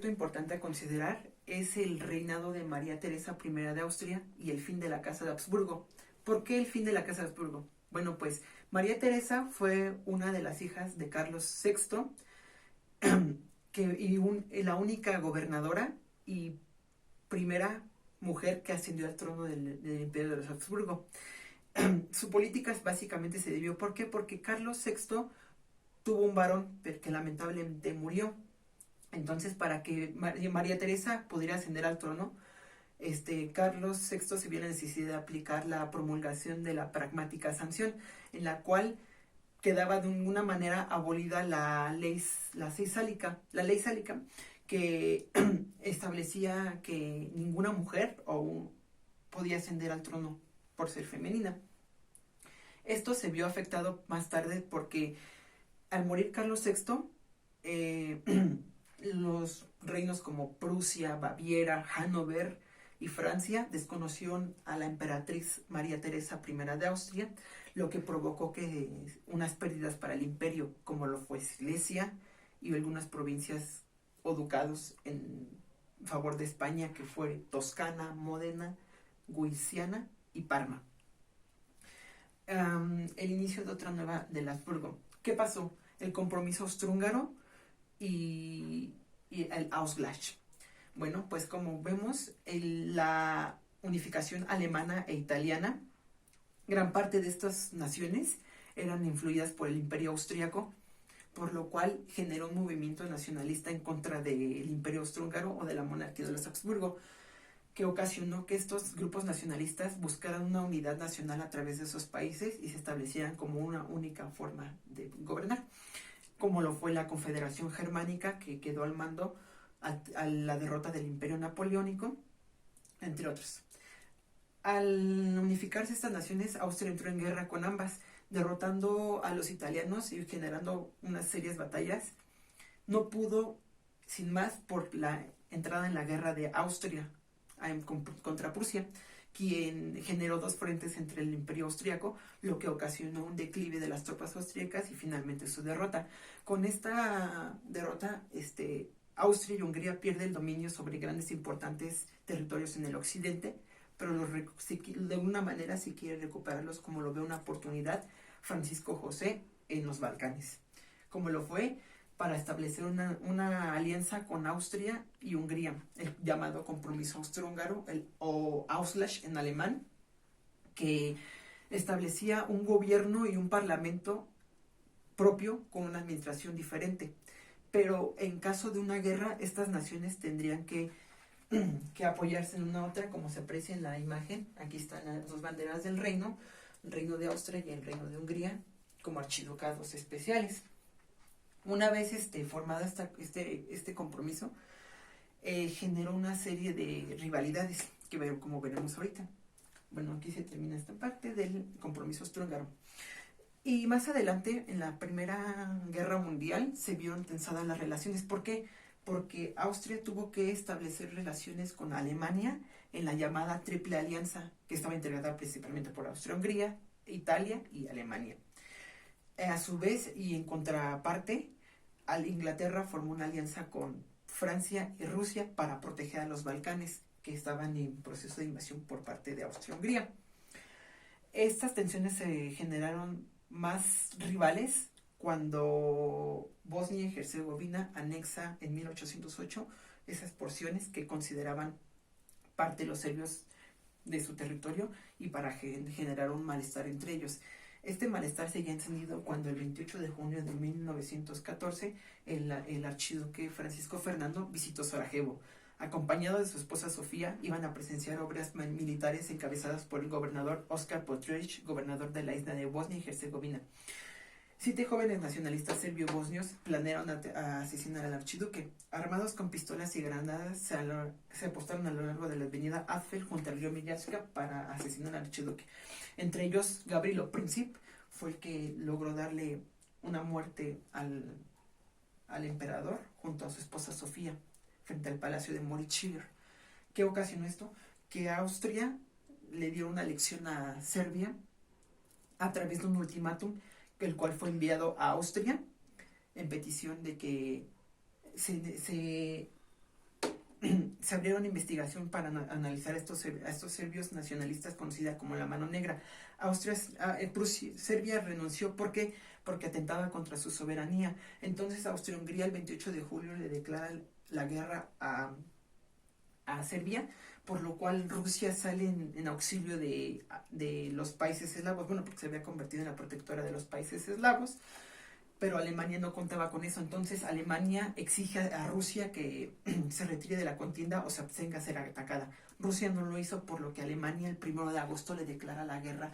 aspecto importante a considerar es el reinado de María Teresa I de Austria y el fin de la Casa de Habsburgo. ¿Por qué el fin de la Casa de Habsburgo? Bueno, pues María Teresa fue una de las hijas de Carlos VI la única gobernadora y primera mujer que ascendió al trono del Imperio de los Habsburgo. Su política básicamente se debió, ¿por qué? Porque Carlos VI tuvo un varón que lamentablemente murió. Entonces, para que María Teresa pudiera ascender al trono, Carlos VI se vio la necesidad de aplicar la promulgación de la pragmática sanción, en la cual quedaba de alguna manera abolida la ley sálica, que establecía que ninguna mujer podía ascender al trono por ser femenina. Esto se vio afectado más tarde porque al morir Carlos VI, los reinos como Prusia, Baviera, Hannover y Francia desconocieron a la emperatriz María Teresa I de Austria, lo que provocó que unas pérdidas para el imperio, como lo fue Silesia y algunas provincias o ducados en favor de España, que fue Toscana, Módena, Guisiana y Parma. El inicio de otra nueva del Habsburgo. ¿Qué pasó? El compromiso austrohúngaro y el Ausgleich. Bueno, pues como vemos, la unificación alemana e italiana, gran parte de estas naciones eran influidas por el Imperio Austriaco, por lo cual generó un movimiento nacionalista en contra del Imperio Austrohúngaro o de la monarquía de los Habsburgo, que ocasionó que estos grupos nacionalistas buscaran una unidad nacional a través de esos países y se establecieran como una única forma de gobernar, como lo fue la Confederación Germánica, que quedó al mando a la derrota del Imperio Napoleónico, entre otros. Al unificarse estas naciones, Austria entró en guerra con ambas, derrotando a los italianos y generando unas serias batallas. No pudo, sin más, por la entrada en la guerra de Austria contra Prusia, quien generó dos frentes entre el Imperio Austriaco, lo que ocasionó un declive de las tropas austríacas y finalmente su derrota. Con esta derrota, Austria y Hungría pierden el dominio sobre grandes e importantes territorios en el occidente, pero de una manera si quiere recuperarlos, como lo ve una oportunidad Francisco José en los Balcanes, como lo fue para establecer una alianza con Austria y Hungría, el llamado compromiso austrohúngaro, o Ausgleich en alemán, que establecía un gobierno y un parlamento propio con una administración diferente. Pero en caso de una guerra, estas naciones tendrían que apoyarse en una otra, como se aprecia en la imagen. Aquí están las dos banderas del reino, el reino de Austria y el reino de Hungría, como archiducados especiales. Una vez formado este compromiso, generó una serie de rivalidades, como veremos ahorita. Bueno, aquí se termina esta parte del compromiso austrohúngaro. Y más adelante, en la Primera Guerra Mundial, se vieron tensadas las relaciones. ¿Por qué? Porque Austria tuvo que establecer relaciones con Alemania en la llamada Triple Alianza, que estaba integrada principalmente por Austria-Hungría, Italia y Alemania. A su vez, y en contraparte, Inglaterra formó una alianza con Francia y Rusia para proteger a los Balcanes, que estaban en proceso de invasión por parte de Austria-Hungría. Estas tensiones se generaron más rivales cuando Bosnia y Herzegovina anexa en 1808 esas porciones que consideraban parte de los serbios de su territorio, y para generar un malestar entre ellos. Este malestar se había encendido cuando el 28 de junio de 1914 el archiduque Francisco Fernando visitó Sarajevo. Acompañado de su esposa Sofía, iban a presenciar obras militares encabezadas por el gobernador Oskar Potrić, gobernador de la isla de Bosnia y Herzegovina. 7 jóvenes nacionalistas serbio-bosnios planearon asesinar al archiduque. Armados con pistolas y granadas, se apostaron a lo largo de la avenida Apfel junto al río Miljacka para asesinar al archiduque. Entre ellos, Gavrilo Princip fue el que logró darle una muerte al emperador junto a su esposa Sofía frente al palacio de Moritz Schiller. ¿Qué ocasionó esto? Que Austria le dio una lección a Serbia a través de un ultimátum, el cual fue enviado a Austria en petición de que se se abrieron investigación para analizar a estos serbios nacionalistas conocida como la mano negra. Serbia renunció, ¿por qué? Porque atentaba contra su soberanía. Entonces Austria-Hungría el 28 de julio le declara la guerra a Serbia, por lo cual Rusia sale en auxilio de los países eslavos, bueno, porque se había convertido en la protectora de los países eslavos, pero Alemania no contaba con eso. Entonces Alemania exige a Rusia que se retire de la contienda o se abstenga a ser atacada. Rusia no lo hizo, por lo que Alemania el 1 de agosto le declara la guerra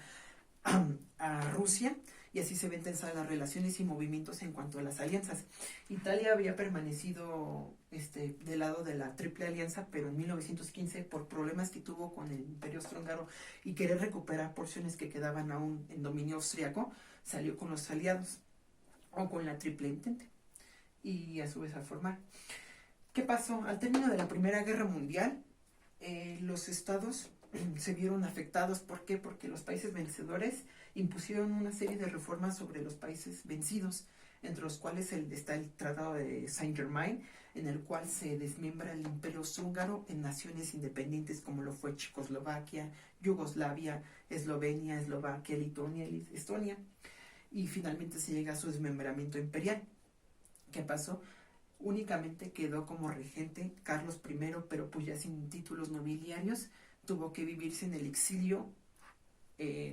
a Rusia, y así se ven tensadas las relaciones y movimientos en cuanto a las alianzas. Italia había permanecido del lado de la Triple Alianza, pero en 1915, por problemas que tuvo con el Imperio Austrohúngaro y querer recuperar porciones que quedaban aún en dominio austriaco, salió con los aliados, o con la Triple Entente, y a su vez a formar. ¿Qué pasó? Al término de la Primera Guerra Mundial, los estados se vieron afectados. ¿Por qué? Porque los países vencedores impusieron una serie de reformas sobre los países vencidos, entre los cuales está el Tratado de Saint-Germain, en el cual se desmembra el Imperio Austrohúngaro en naciones independientes como lo fue Checoslovaquia, Yugoslavia, Eslovenia, Eslovaquia, Lituania y Estonia, y finalmente se llega a su desmembramiento imperial. ¿Qué pasó? Únicamente quedó como regente Carlos I, pero pues ya sin títulos nobiliarios, tuvo que vivirse en el exilio,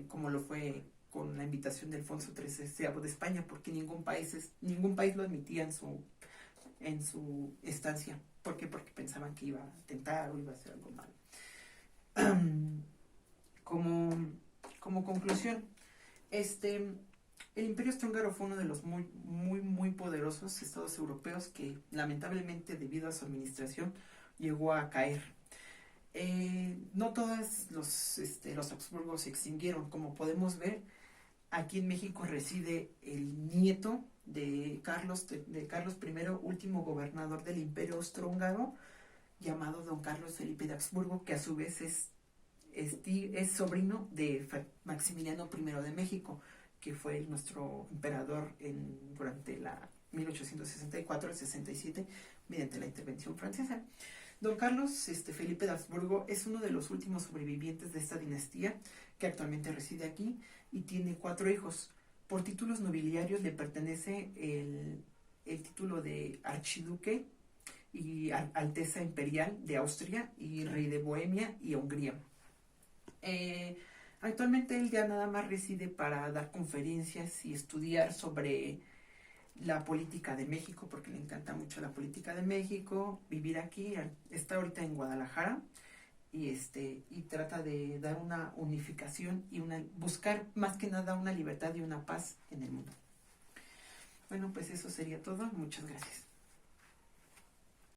como lo fue con la invitación de Alfonso XIII de España, porque ningún país lo admitía en su estancia. ¿Por qué? Porque pensaban que iba a atentar o iba a hacer algo malo. Como conclusión, el Imperio Austrohúngaro fue uno de los muy poderosos estados europeos que lamentablemente, debido a su administración, llegó a caer. No todos los Habsburgos se extinguieron. Como podemos ver, aquí en México reside el nieto de Carlos I, último gobernador del Imperio Austrohúngaro, llamado don Carlos Felipe de Habsburgo, que a su vez es sobrino de Maximiliano I de México, que fue nuestro emperador durante la 1864 al 67, mediante la intervención francesa. Don Carlos Felipe de Habsburgo es uno de los últimos sobrevivientes de esta dinastía, que actualmente reside aquí y tiene 4 hijos. Por títulos nobiliarios le pertenece el título de archiduque y alteza imperial de Austria y rey de Bohemia y Hungría. Actualmente él ya nada más reside para dar conferencias y estudiar sobre la política de México, porque le encanta mucho la política de México, vivir aquí. Está ahorita en Guadalajara y trata de dar una unificación y buscar más que nada una libertad y una paz en el mundo. Bueno, pues eso sería todo. Muchas gracias.